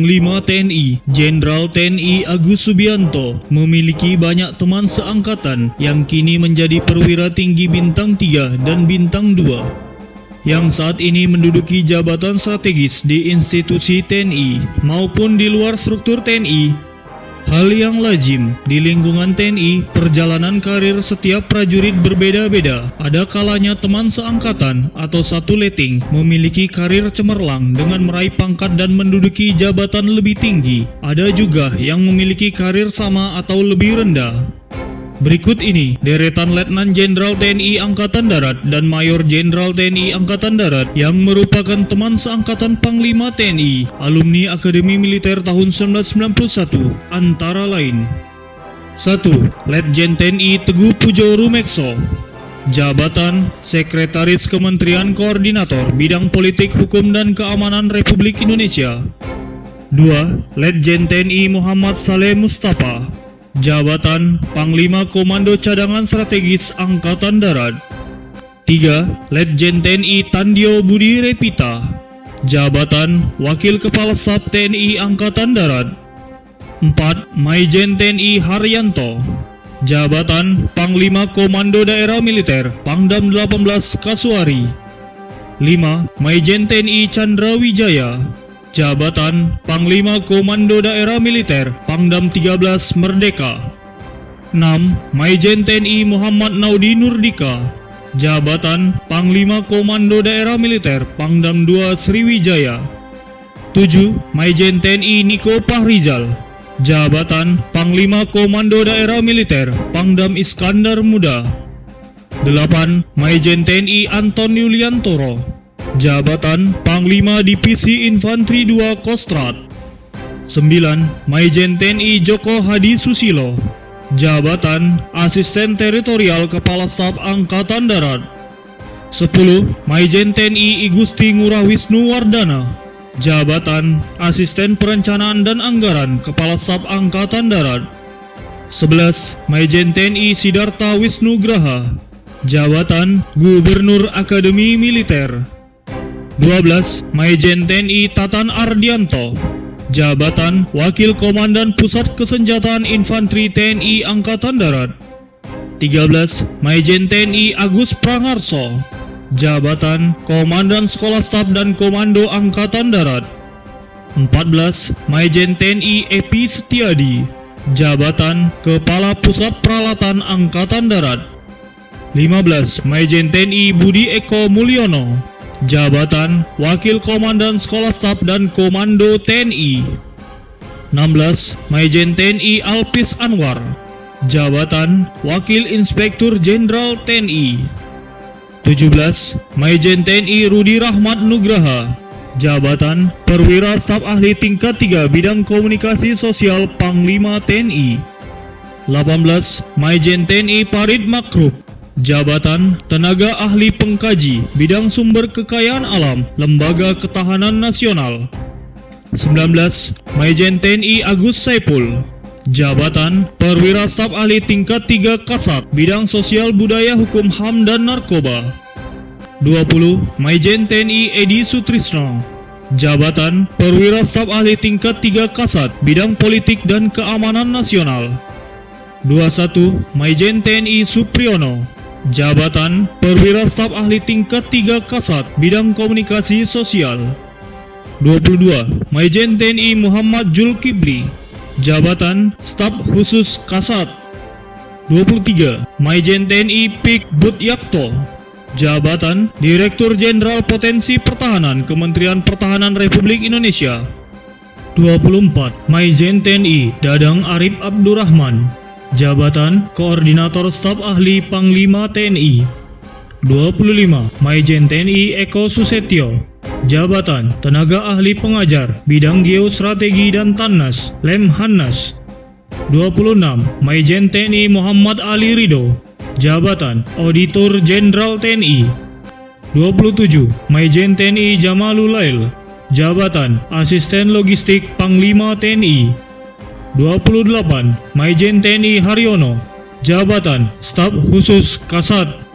Panglima TNI Jenderal TNI Agus Subianto memiliki banyak teman seangkatan yang kini menjadi perwira tinggi bintang 3 dan bintang 2 yang saat ini menduduki jabatan strategis di institusi TNI maupun di luar struktur TNI. Hal yang lazim di lingkungan TNI, perjalanan karir setiap prajurit berbeda-beda. Ada kalanya teman seangkatan atau satu letting memiliki karir cemerlang dengan meraih pangkat dan menduduki jabatan lebih tinggi. Ada juga yang memiliki karir sama atau lebih rendah. Berikut ini deretan Letnan Jenderal TNI Angkatan Darat dan Mayor Jenderal TNI Angkatan Darat yang merupakan teman seangkatan Panglima TNI, alumni Akademi Militer tahun 1991, antara lain: 1. Letjen TNI Teguh Pujo Rumekso, jabatan Sekretaris Kementerian Koordinator Bidang Politik, Hukum, dan Keamanan Republik Indonesia. 2. Letjen TNI Muhammad Saleh Mustafa, jabatan Panglima Komando Cadangan Strategis Angkatan Darat. 3. Letjen TNI Tandio Budi Repita, jabatan Wakil Kepala Staf TNI Angkatan Darat. 4. Maijen TNI Haryanto, jabatan Panglima Komando Daerah Militer Pangdam 18 Kasuari. 5. Maijen TNI Chandra Wijaya, jabatan Panglima Komando Daerah Militer Pangdam 13 Merdeka. 6. Maijen TNI Muhammad Naudi Nurdika, jabatan Panglima Komando Daerah Militer Pangdam 2 Sriwijaya. 7. Maijen TNI Niko Pahrizal, jabatan Panglima Komando Daerah Militer Pangdam Iskandar Muda. 8. Maijen TNI Anton Yuliantoro, jabatan Panglima Divisi Infanteri 2 Kostrat. 9. Maijen TNI Joko Hadi Susilo, jabatan Asisten Teritorial Kepala Staf Angkatan Darat. 10. Maijen TNI Igusti Ngurah Wisnu Wardana, jabatan Asisten Perencanaan dan Anggaran Kepala Staf Angkatan Darat. 11. Maijen TNI Sidarta Wisnu Graha, jabatan Gubernur Akademi Militer. 12. Maijen TNI Tatan Ardianto, jabatan Wakil Komandan Pusat Kesenjataan Infanteri TNI Angkatan Darat. 13. Maijen TNI Agus Prangarso, jabatan Komandan Sekolah Staf dan Komando Angkatan Darat. 14. Maijen TNI Epi Setiadi, jabatan Kepala Pusat Peralatan Angkatan Darat. 15. Maijen TNI Budi Eko Mulyono, jabatan Wakil Komandan Sekolah Staf dan Komando TNI. 16. Maijen TNI Alpis Anwar, jabatan Wakil Inspektur Jenderal TNI. 17. Maijen TNI Rudi Rahmat Nugraha, jabatan Perwira Staf Ahli Tingkat 3 Bidang Komunikasi Sosial Panglima TNI. 18. Maijen TNI Farid Makruf, jabatan Tenaga Ahli Pengkaji Bidang Sumber Kekayaan Alam Lembaga Ketahanan Nasional. 19. Maijen TNI Agus Saipul, jabatan Perwira Staf Ahli Tingkat 3 Kasat Bidang Sosial Budaya Hukum HAM dan Narkoba. 20. Maijen TNI Edi Sutrisno, jabatan Perwira Staf Ahli Tingkat 3 Kasat Bidang Politik dan Keamanan Nasional. 21. Maijen TNI Supriyono, jabatan Perwira Staf Ahli Tingkat 3 Kasat Bidang Komunikasi Sosial. 22. Maijen TNI Muhammad Julkifli, jabatan Staf Khusus Kasat. 23. Maijen TNI Pik Butyakto, jabatan Direktur Jenderal Potensi Pertahanan Kementerian Pertahanan Republik Indonesia. 24. Maijen TNI Dadang Arif Abdurrahman, jabatan Koordinator Staf Ahli Panglima TNI. 25. Maijen TNI Eko Susetio, jabatan Tenaga Ahli Pengajar Bidang Geostrategi dan Tannas Lemhanas. 26. Maijen TNI Muhammad Ali Ridho, jabatan Auditor Jenderal TNI. 27. Maijen TNI Jamalul Lail, jabatan Asisten Logistik Panglima TNI. 28. Maijen TNI Haryono, jabatan Staf Khusus Kasat